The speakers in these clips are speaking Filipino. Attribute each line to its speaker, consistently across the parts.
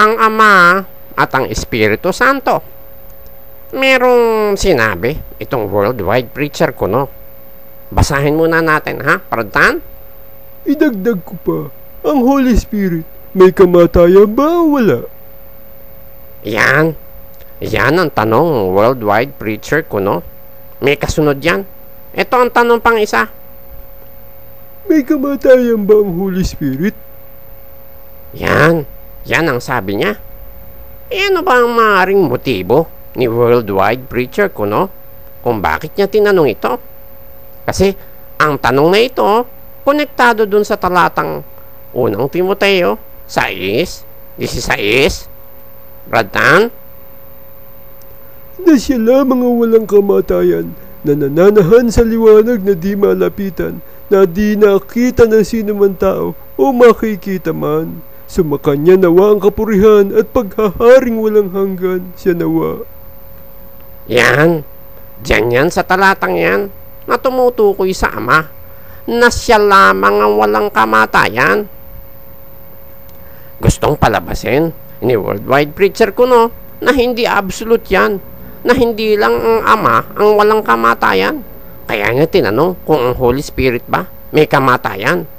Speaker 1: ang Ama at ang Espiritu Santo. Merong sinabi itong worldwide preacher ko, no? Basahin muna natin, ha, Pradhan?
Speaker 2: Idagdag ko pa, ang Holy Spirit, may kamatayan ba o wala?
Speaker 1: Yan ang tanong worldwide preacher ko, no? May kasunod yan. Ito ang tanong pang isa.
Speaker 2: May kamatayan ba ang Holy Spirit?
Speaker 1: Yan ang sabi niya. Ano ba ang maaaring motibo ni worldwide preacher ko, no? Kung bakit niya tinanong ito? Kasi ang tanong na ito, konektado dun sa talatang 1 Timoteo 6:16. Pradhan?
Speaker 2: Na siya lamang ang walang kamatayan, na nananahan sa liwanag na di malapitan, na di nakita ng sino man tao o makikita man. Sumakanya nawa ang kapurihan at paghaharing walang hanggan, siya nawa.
Speaker 1: Yan sa talatang yan na tumutukoy sa Ama, na siya lamang ang walang kamatayan. Gustong palabasin ni worldwide preacher ko, no, na hindi absolute yan, na hindi lang ang Ama ang walang kamatayan. Kaya niya tinanong kung ang Holy Spirit ba may kamatayan.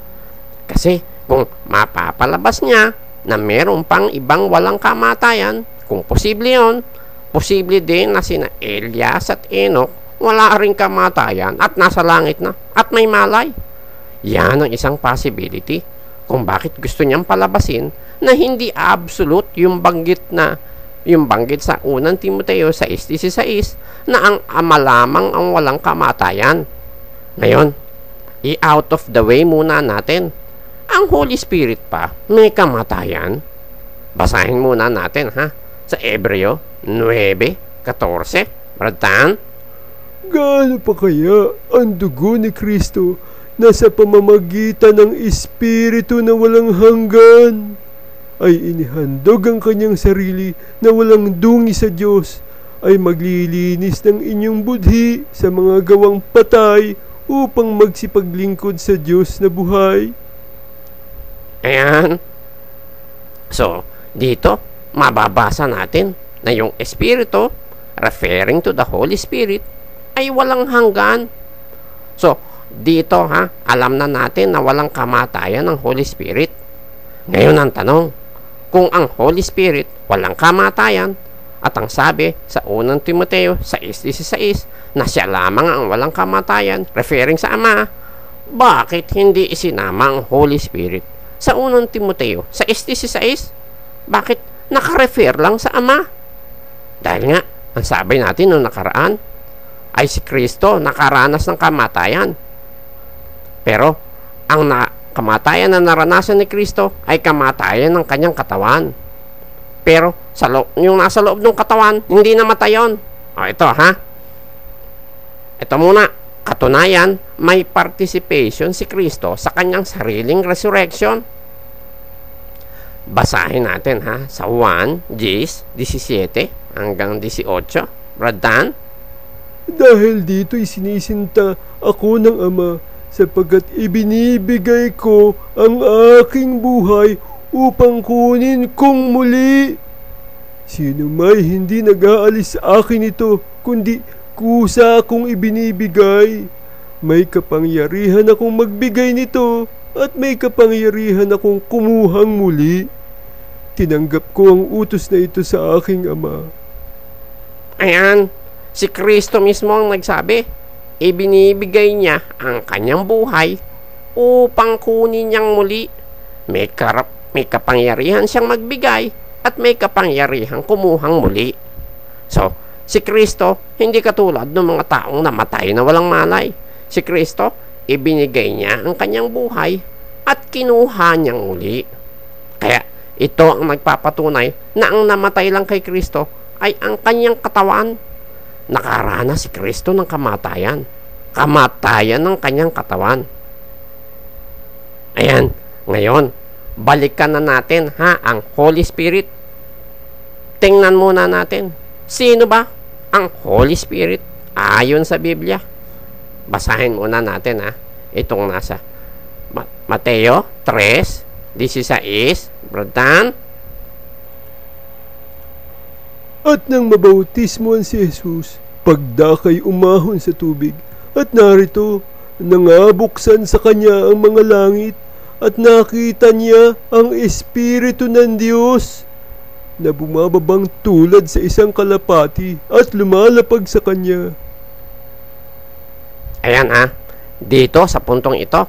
Speaker 1: Kasi kung mapapalabas niya na meron pang ibang walang kamatayan, kung posible yon, posible din na sina Elias at Enoch wala ring kamatayan at nasa langit na at may malay. Yan ang isang possibility kung bakit gusto niyang palabasin na hindi absolute yung banggit sa 1 Timoteo 6:16 na ang Ama lamang ang walang kamatayan. Ngayon, i-out of the way muna natin. Ang Holy Spirit pa may kamatayan? Basahin muna natin, ha, sa Hebreo 9:14. Pradhan?
Speaker 2: Gaano pa kaya ang dugo ni Kristo na sa pamamagitan ng Espiritu na walang hanggan ay inihandog ang kanyang sarili na walang dungi sa Diyos, ay maglilinis ng inyong budhi sa mga gawang patay upang magsipaglingkod sa Diyos na buhay.
Speaker 1: Ayan. So, dito mababasa natin na yung Espiritu, referring to the Holy Spirit, ay walang hanggan. So, dito, ha, alam na natin na walang kamatayan ng Holy Spirit. Ngayon ang tanong, kung ang Holy Spirit walang kamatayan, at ang sabi sa 1 Timoteo 6:16 na siya lamang ang walang kamatayan, referring sa Ama, bakit hindi isinama ang Holy Spirit sa 1 Timoteo 6:16? Bakit nakarefer lang sa Ama? Dahil nga, ang sabi natin noong nakaraan ay si Kristo nakaranas ng kamatayan. Pero ang kamatayan na naranasan ni Kristo ay kamatayan ng kanyang katawan. Pero yung nasa loob ng katawan, hindi namatay yun. O ito, ha? Ito muna. Katunayan, may participation si Kristo sa kanyang sariling resurrection. Basahin natin, ha, sa 1:17 hanggang 18. Pradhan?
Speaker 2: Dahil dito'y sinisinta ako ng Ama, sapagkat ibinibigay ko ang aking buhay upang kunin kong muli. Sino may hindi nag-aalis sa akin ito, kundi kusa akong ibinibigay. May kapangyarihan akong magbigay nito, at may kapangyarihan akong kumuhang muli. Tinanggap ko ang utos na ito sa aking Ama.
Speaker 1: Ayan, si Kristo mismo ang nagsabi. Ibinibigay niya ang kanyang buhay upang kunin niyang muli. May kapangyarihan siyang magbigay at may kapangyarihan kumuhang muli. So, si Kristo hindi katulad ng mga taong namatay na walang malay. Si Kristo, ibinigay niya ang kanyang buhay at kinuha niyang muli. Kaya ito ang nagpapatunay na ang namatay lang kay Kristo ay ang kanyang katawan. Nakaranas si Kristo ng kamatayan. Kamatayan ng kanyang katawan. Ayan, ngayon, balikan na natin, ha, ang Holy Spirit. Tingnan muna natin, sino ba ang Holy Spirit ayon sa Biblia? Basahin muna natin, ha, itong nasa Mateo 3:16. Pradhan?
Speaker 2: At nang mabautismohan si Jesus, pagdakay umahon sa tubig, at narito, nangabuksan sa kanya ang mga langit, at nakita niya ang Espiritu ng Diyos na bumababang tulad sa isang kalapati at lumalapag sa kanya.
Speaker 1: Ayan dito sa puntong ito,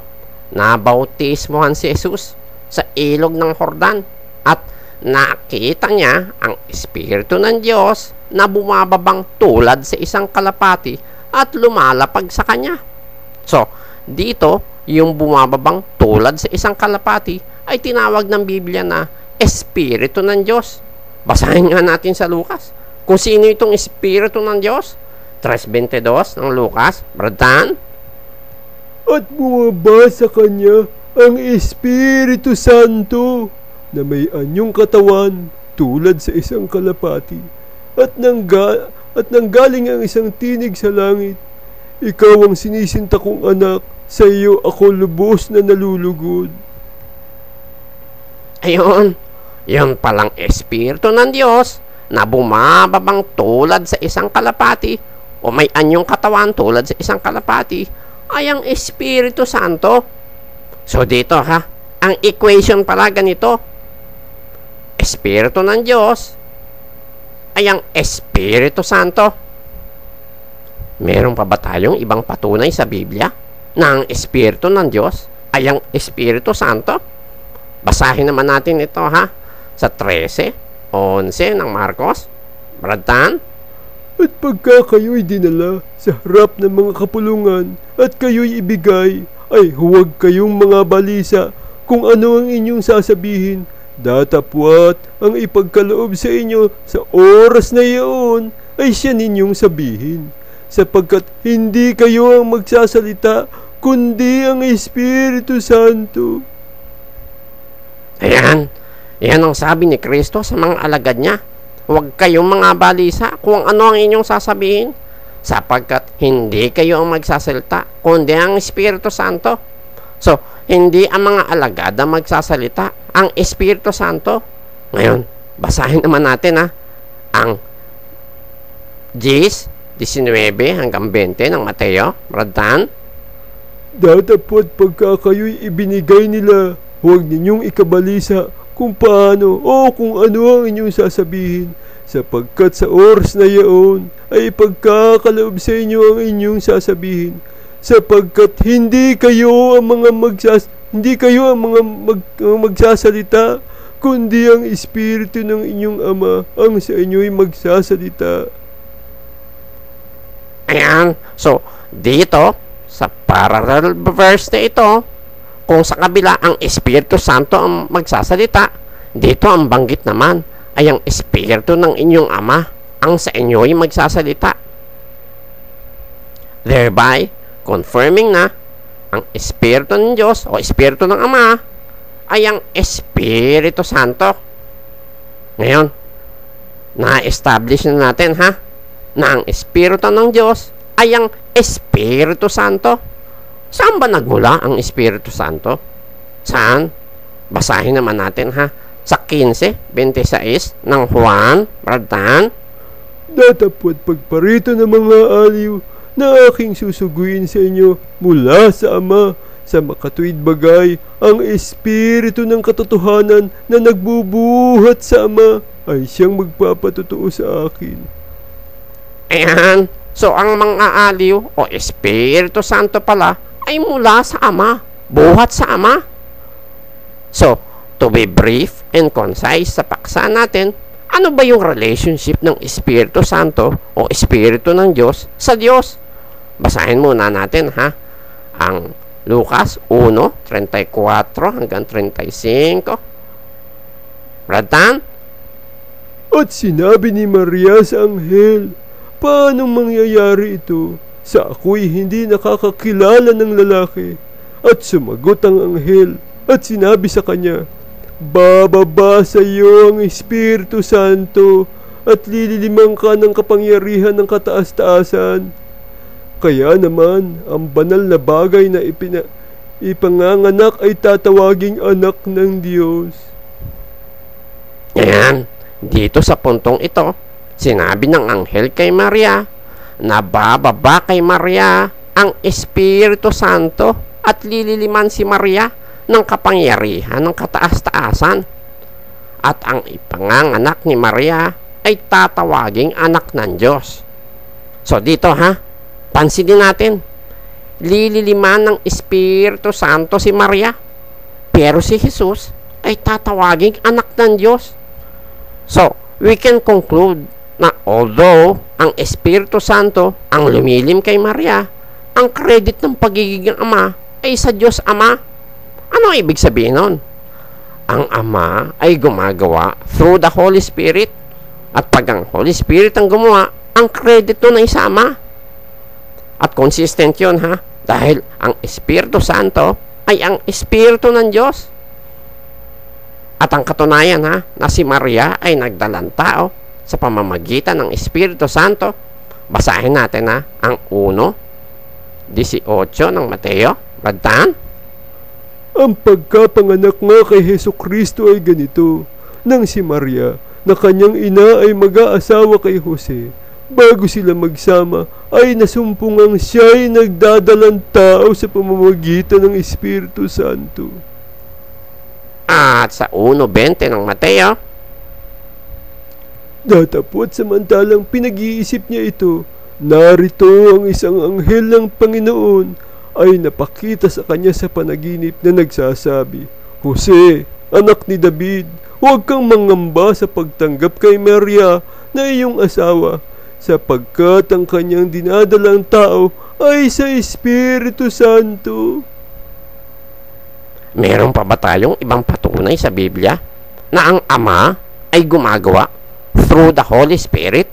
Speaker 1: nabautismohan si Jesus sa ilog ng Jordan at nakita niya ang Espiritu ng Diyos na bumababang tulad sa isang kalapati at lumalapag sa kanya. So, dito, yung bumababang tulad sa isang kalapati ay tinawag ng Biblia na Espiritu ng Diyos. Basahin nga natin sa Lucas kung sino itong Espiritu ng Diyos. 3:22 ng Lucas, Bratan.
Speaker 2: At bumaba sa kanya ang Espiritu Santo na may anyong katawan tulad sa isang kalapati at nanggaling ang isang tinig sa langit. Ikaw ang sinisinta kong anak, sa iyo ako lubos na nalulugod.
Speaker 1: Ayun, yun palang Espiritu ng Diyos na bumababang tulad sa isang kalapati o may anyong katawan tulad sa isang kalapati ay ang Espiritu Santo. So dito ang equation pala ganito. Espiritu ng Diyos ay ang Espiritu Santo. Meron pa ba tayong ibang patunay sa Biblia na ang Espiritu ng Diyos ay ang Espiritu Santo? Basahin naman natin ito sa 13:11 ng Marcos, Bratan.
Speaker 2: At pagka kayo'y dinala sa harap ng mga kapulungan at kayo'y ibigay, ay huwag kayong mga balisa kung ano ang inyong sasabihin, datapwat ang ipagkaloob sa inyo sa oras na iyon ay siya ninyong sabihin, sapagkat hindi kayo ang magsasalita kundi ang Espiritu Santo.
Speaker 1: Ayan, yan ang sabi ni Kristo sa mga alagad niya. Huwag kayong mga balisa kung ano ang inyong sasabihin, sapagkat hindi kayo ang magsasalita kundi ang Espiritu Santo. So, hindi ang mga alagad ang magsasalita, ang Espiritu Santo. Ngayon, basahin naman natin ang 10:19-20 ng Mateo, Bratan.
Speaker 2: Datapwat pagka kayo'y ibinigay nila, huwag ninyong ikabalisa kung paano o kung ano ang inyong sasabihin, sapagkat sa oras na iyon ay pagkakaloob sa inyo ang inyong sasabihin, sapagkat hindi kayo ang mga magsasalita, kundi ang Espiritu ng inyong Ama ang sa inyo'y magsasalita.
Speaker 1: Ayan, so dito sa parallel verse na ito, kung sa kabila ang Espiritu Santo ang magsasalita, dito ang banggit naman ay ang Espiritu ng inyong Ama ang sa inyo'y magsasalita, thereby confirming na ang Espiritu ng Diyos o Espiritu ng Ama ay ang Espiritu Santo. Ngayon, na-establish na natin na ang Espiritu ng Diyos ay ang Espiritu Santo. Saan ba nagmula ang Espiritu Santo? Saan? Basahin naman natin sa 15:26 ng Juan, Bratan.
Speaker 2: Datapwat pagparito ng mga aliw na aking susuguin sa inyo mula sa Ama, sa makatuwid bagay, ang Espiritu ng katotohanan na nagbubuhat sa Ama ay siyang magpapatotoo sa akin.
Speaker 1: Ayan. So, ang mga aliw o Espiritu Santo pala ay mula sa Ama, buhat sa Ama. So, to be brief and concise sa paksa natin, ano ba yung relationship ng Espiritu Santo o Espiritu ng Diyos sa Diyos? Basahin muna natin ang Lucas 1:34-35. Bratan?
Speaker 2: At sinabi ni Maria sa anghel, paano mangyayari ito? Sa ako'y hindi nakakakilala ng lalaki. At sumagot ang anghel at sinabi sa kanya, bababa sa iyo ang Espiritu Santo at lililimang ka ng kapangyarihan ng kataas-taasan. Kaya naman, ang banal na bagay na ipanganganak ay tatawaging anak ng Diyos.
Speaker 1: Ayan, dito sa puntong ito, sinabi ng anghel kay Maria na bababa kay Maria ang Espiritu Santo at lililiman si Maria ng kapangyarihan ng kataas-taasan. At ang ipanganganak ni Maria ay tatawaging anak ng Diyos. So dito pansinin natin, lililiman ng Espiritu Santo si Maria, pero si Jesus ay tatawaging anak ng Diyos. So, we can conclude na although ang Espiritu Santo ang lumilim kay Maria, ang credit ng pagiging ama ay sa Diyos Ama. Ano ibig sabihin nun? Ang Ama ay gumagawa through the Holy Spirit, at pag ang Holy Spirit ang gumawa, ang credit nun ay sa Ama. At consistent yun dahil ang Espiritu Santo ay ang Espiritu ng Diyos. At ang katunayan na si Maria ay nagdalang tao sa pamamagitan ng Espiritu Santo. Basahin natin ang 1:18 ng Mateo. Badtaan?
Speaker 2: Ang pagkapanganak nga kay Hesukristo ay ganito, nang si Maria na kanyang ina ay mag-aasawa kay Jose. Bago sila magsama, ay nasumpungang siya'y nagdadalang tao sa pamamagitan ng Espiritu Santo.
Speaker 1: At sa 1:20 ng Mateo,
Speaker 2: datapot samantalang pinag-iisip niya ito, narito ang isang anghel ng Panginoon ay napakita sa kanya sa panaginip na nagsasabi, Jose, anak ni David, huwag kang mangamba sa pagtanggap kay Maria na iyong asawa, sapagkat ang kanyang dinadalang tao ay sa Espiritu Santo.
Speaker 1: Meron pa ba tayong ibang patunay sa Biblia na ang Ama ay gumagawa through the Holy Spirit?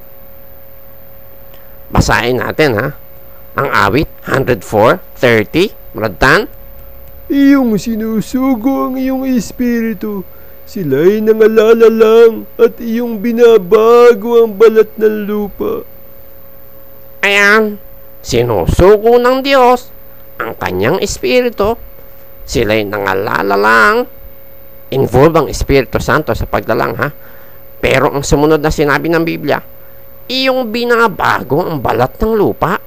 Speaker 1: Basahin natin ang awit 104:30. Radtan?
Speaker 2: Iyong sinusugo ang iyong espiritu, sila'y nangalala lang, at iyong binabago ang balat ng lupa.
Speaker 1: Ayan, sinusugo ng Diyos ang kanyang espiritu, sila'y nangalala lang. Involve ang Espiritu Santo sa paglalang Pero ang sumunod na sinabi ng Biblia, iyong binabago ang balat ng lupa.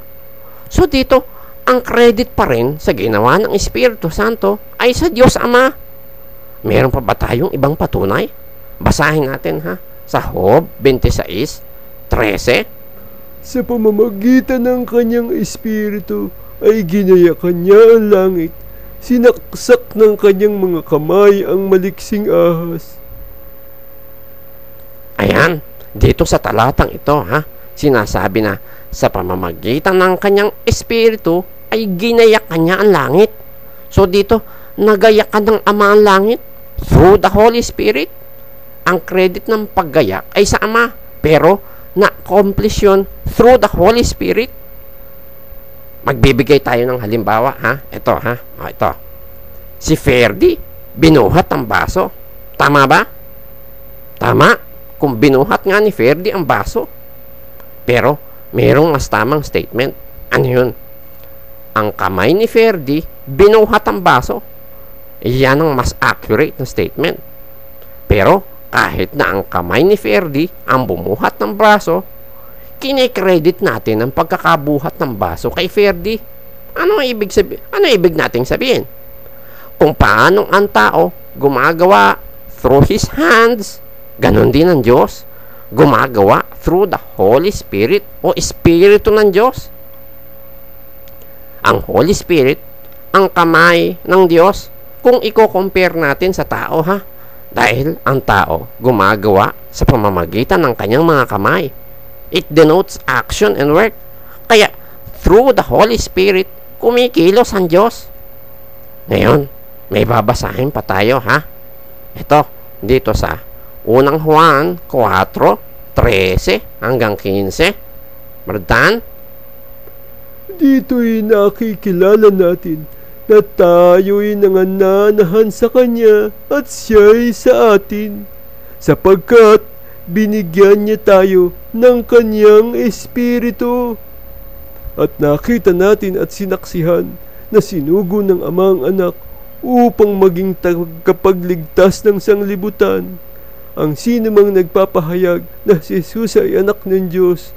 Speaker 1: So dito, ang credit pa rin sa ginawa ng Espiritu Santo ay sa Diyos Ama. Meron pa ba tayong ibang patunay? Basahin natin sa Job 26:13.
Speaker 2: Sa pamamagitan ng kanyang espiritu ay ginayakan niya ang langit, sinaksak ng kanyang mga kamay ang maliksing ahas. Ayan,
Speaker 1: Dito sa talatang ito sinasabi na sa pamamagitan ng kanyang espiritu ay ginayakan niya ang langit. So dito, nagayakan ng Ama ang langit through the Holy Spirit. Ang credit ng paggayak ay sa Ama, pero na-accomplish yun through the Holy Spirit. Magbibigay tayo ng halimbawa Ito ito. Si Ferdy binuhat ang baso. Tama ba? Tama kung binuhat nga ni Ferdy ang baso. Pero mayroong mas tamang statement. Ano yun? Ang kamay ni Ferdy binuhat ang baso. Yan ang mas accurate na statement. Pero kahit na ang kamay ni Ferdy ang bumuhat ng baso, kine-credit natin ang pagkakabuhat ng baso kay Ferdy. Ano ibig nating sabihin? Kung paano ang tao gumagawa through his hands, ganon din ang Diyos gumagawa through the Holy Spirit o Espiritu ng Diyos. Ang Holy Spirit, ang kamay ng Diyos, kung i-compare natin sa tao dahil ang tao gumagawa sa pamamagitan ng kanyang mga kamay. It denotes action and work. Kaya through the Holy Spirit, kumikilos ang Diyos. Ngayon, may babasahin pa tayo Ito, dito sa unang Juan 4:13 hanggang 15. Berdan?
Speaker 2: Dito'y nakikilala natin na tayo'y nangananahan sa Kanya at Siya'y sa atin, sapagkat binigyan niya tayo ng Kanyang Espiritu. At nakita natin at sinaksihan na sinugo ng Ama ang Anak upang maging tagapagligtas ng sanglibutan. ang sino mang nagpapahayag na si Jesus ay anak ng Diyos,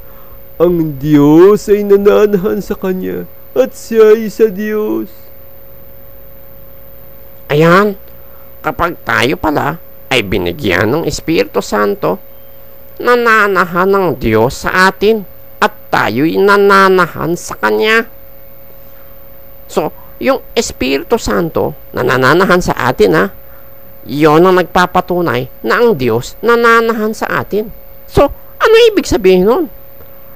Speaker 2: ang Diyos ay nananahan sa Kanya at siya ay sa Diyos.
Speaker 1: Ayan, kapag tayo pala ay binigyan ng Espiritu Santo, nananahan ng Diyos sa atin at tayo'y nananahan sa Kanya. So, yung Espiritu Santo na nananahan sa atin, yon ang nagpapatunay na ang Diyos nananahan sa atin. So, ano ibig sabihin nun?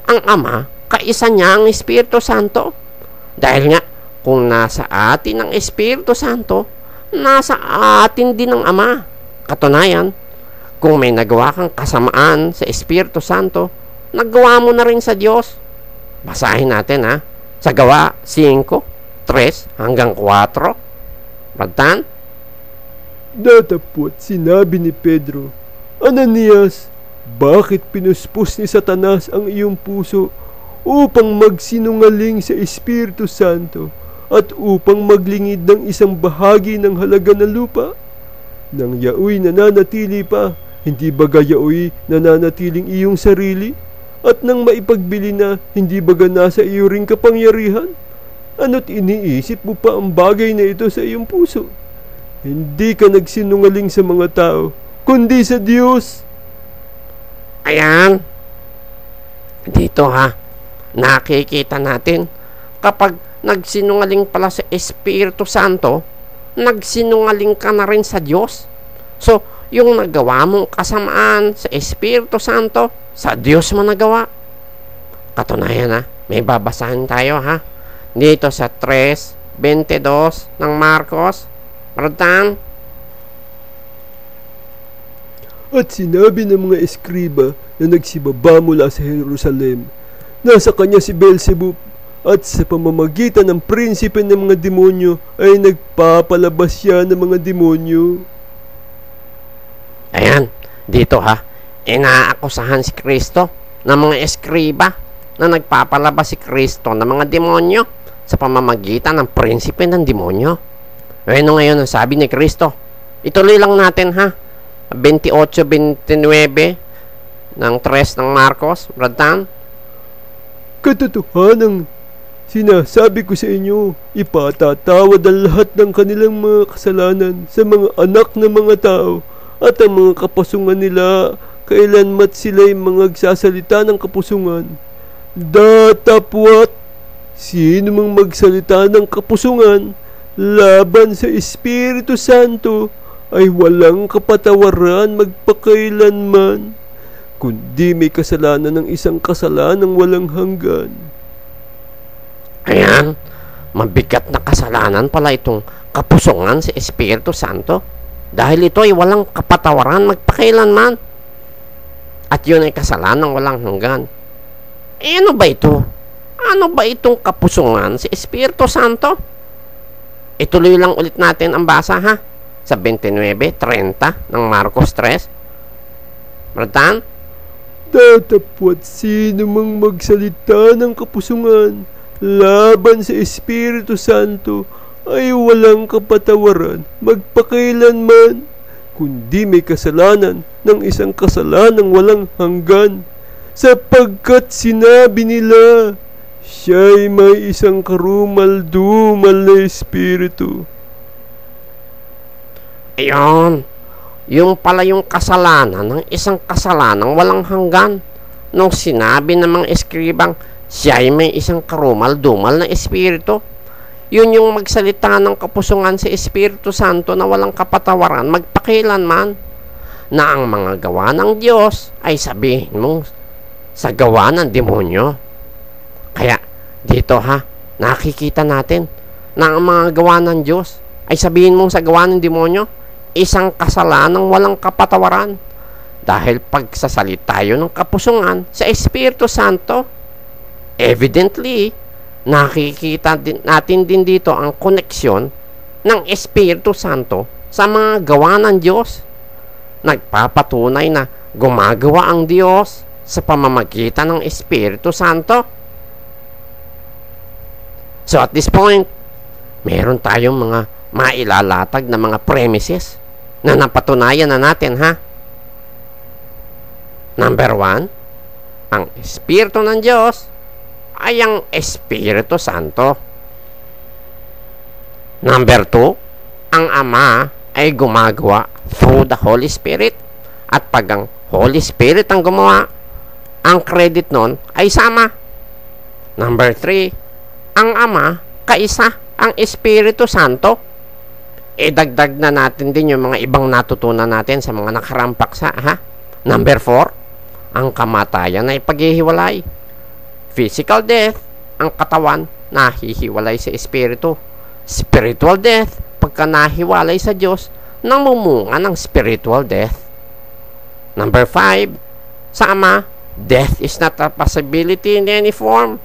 Speaker 1: Ang Ama, kaisa niya ang Espiritu Santo. Dahil nga, kung nasa atin ang Espiritu Santo, nasa atin din ang Ama. Katunayan, kung may nagawa kang kasamaan sa Espiritu Santo, nagawa mo na rin sa Diyos. Basahin natin sa Gawa 5:3 hanggang 4. Bratan?
Speaker 2: Datapot sinabi ni Pedro, Ananias, bakit pinuspos ni Satanas ang iyong puso upang magsinungaling sa Espiritu Santo at upang maglingid ng isang bahagi ng halaga ng lupa? Nang yaoy nananatili pa, hindi baga yaoy nananatiling iyong sarili? At nang maipagbili na, hindi baga nasa iyo ring kapangyarihan? Ano't iniisip mo pa ang bagay na ito sa iyong puso? Hindi ka nagsinungaling sa mga tao, kundi sa Diyos.
Speaker 1: Ayan. Dito nakikita natin, kapag nagsinungaling pala sa Espiritu Santo, nagsinungaling ka na rin sa Diyos. So, yung nagawa mong kasamaan sa Espiritu Santo, sa Diyos mo nagawa. Katunayan may babasahin tayo dito sa 3:22 ng Marcos. Bratan?
Speaker 2: At sinabi ng mga eskriba na nagsibaba mula sa Jerusalem, nasa kanya si Beelzebub, at sa pamamagitan ng prinsipe ng mga demonyo ay nagpapalabas siya ng mga demonyo.
Speaker 1: Ayan, dito inaakusahan si Kristo ng mga eskriba na nagpapalabas si Kristo ng mga demonyo sa pamamagitan ng prinsipe ng demonyo. Ano ngayon ang sabi ni Kristo? Ituloy lang natin 28-29 ng 3 ng Marcos. Bratan?
Speaker 2: Katotohanan, sinasabi ko sa inyo, ipatatawad ang lahat ng kanilang mga kasalanan sa mga anak ng mga tao at ang mga kapasungan nila kailanmat sila'y magsasalita ng kapusungan. Datapwat, sino mang magsalita ng kapusungan laban sa Espiritu Santo ay walang kapatawaran magpakailanman, kundi may kasalanan ng isang kasalanang walang hanggan.
Speaker 1: Ayan, mabigat na kasalanan pala itong kapusungan sa Espiritu Santo, dahil ito ay walang kapatawaran magpakailanman, at yun ay kasalanang walang hanggan. Ano ba ito? Ano ba itong kapusungan sa Espiritu Santo? Ituloy lang ulit natin ang basa sa 29:30 ng Marcos 3. Bratan?
Speaker 2: Datapwat sino mang magsalita ng kapusungan laban sa Espiritu Santo ay walang kapatawaran magpakailanman, kundi may kasalanan ng isang kasalanang walang hanggan, sapagkat sinabi nila, siya'y may isang karumal-dumal na espiritu.
Speaker 1: Ayun, yung pala yung kasalanan ng isang kasalanang walang hanggan. Nung sinabi ng mga eskribang siya'y may isang karumal-dumal na espiritu, yun yung magsalita ng kapusungan sa Espiritu Santo na walang kapatawaran magpakilanman, na ang mga gawa ng Diyos ay sabihin mong sa gawa ng demonyo. Kaya dito nakikita natin na ang mga gawa ng Diyos ay sabihin mong sa gawa ng demonyo, isang kasalanang walang kapatawaran. Dahil pagsasalita yun ng kapusungan sa Espiritu Santo, evidently, nakikita natin din dito ang koneksyon ng Espiritu Santo sa mga gawa ng Diyos. Nagpapatunay na gumagawa ang Diyos sa pamamagitan ng Espiritu Santo. So at this point, meron tayong mga mailalatag na mga premises na napatunayan na natin Number 1, ang Espiritu ng Diyos ay ang Espiritu Santo. Number 2, ang Ama ay gumagawa through the Holy Spirit. At pag ang Holy Spirit ang gumawa, ang credit nun ay sama. Number 3, ang Ama kaisa ang Espiritu Santo. Idagdag na natin din yung mga ibang natutunan natin sa mga nakaraang paksa, ha? Number 4, ang kamatayan ay paghihiwalay. Physical death, ang katawan nahihiwalay sa Espiritu. Spiritual death, pagka nahiwalay sa Diyos, namumunga ng spiritual death. Number 5, sa Ama, death is not a possibility in any form.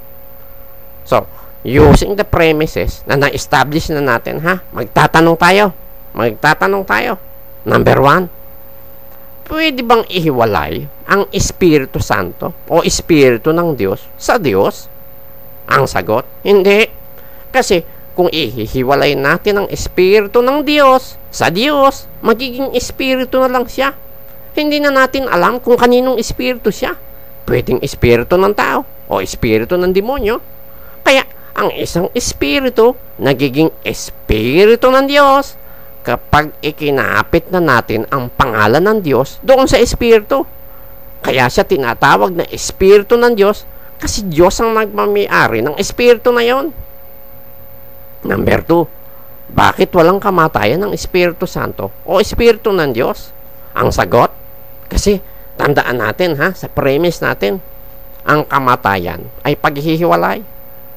Speaker 1: So, using the premises na na-establish na natin, ha? Magtatanong tayo. Number 1, pwede bang ihiwalay ang Espiritu Santo o Espiritu ng Diyos sa Diyos? Ang sagot, hindi. Kasi kung ihihiwalay natin ang Espiritu ng Diyos sa Diyos, magiging Espiritu na lang siya. Hindi na natin alam kung kaninong Espiritu siya. Pwedeng Espiritu ng tao o Espiritu ng demonyo. Kaya ang isang Espiritu nagiging Espiritu ng Diyos kapag ikinapit na natin ang pangalan ng Diyos doon sa Espiritu. Kaya siya tinatawag na Espiritu ng Diyos kasi Diyos ang nagmamay-ari ng Espiritu na yon. Number 2, bakit walang kamatayan ng Espiritu Santo o Espiritu ng Diyos? Ang sagot, kasi tandaan natin, ha, sa premise natin, ang kamatayan ay paghihiwalay.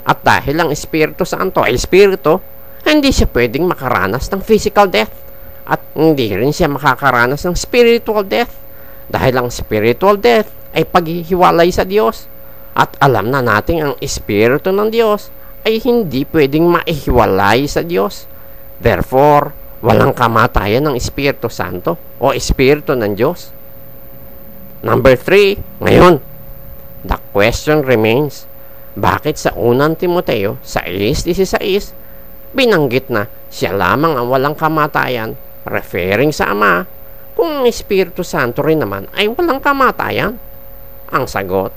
Speaker 1: At dahil ang Espiritu Santo ay Espiritu, hindi siya pwedeng makaranas ng physical death. At hindi rin siya makakaranas ng spiritual death. Dahil ang spiritual death ay paghihiwalay sa Diyos. At alam na natin ang Espiritu ng Diyos ay hindi pwedeng maihiwalay sa Diyos. Therefore, walang kamatayan ng Espiritu Santo o Espiritu ng Diyos. Number 3, ngayon, the question remains, bakit sa unang Timoteo 6:16 binanggit na siya lamang ang walang kamatayan, referring sa Ama, kung ang Espiritu Santo rin naman ay walang kamatayan? Ang sagot,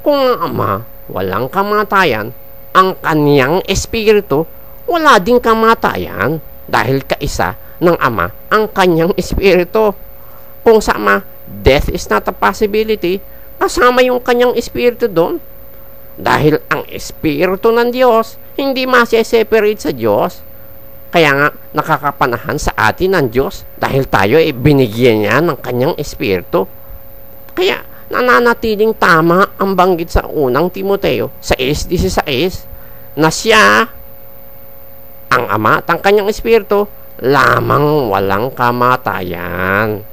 Speaker 1: kung ang Ama walang kamatayan, ang kaniyang Espiritu wala ding kamatayan dahil kaisa ng Ama ang kanyang Espiritu. Kung sa Ama, death is not a possibility, kasama yung kanyang Espiritu doon. Dahil ang Espiritu ng Diyos hindi masi-separate sa Diyos. Kaya nga nakakapanahan sa atin ng Diyos dahil tayo ay binigyan niya ng kanyang Espiritu. Kaya nananatiling tama ang banggit sa unang Timoteo 6:16 na siya, ang Ama at ang kanyang Espiritu, lamang walang kamatayan.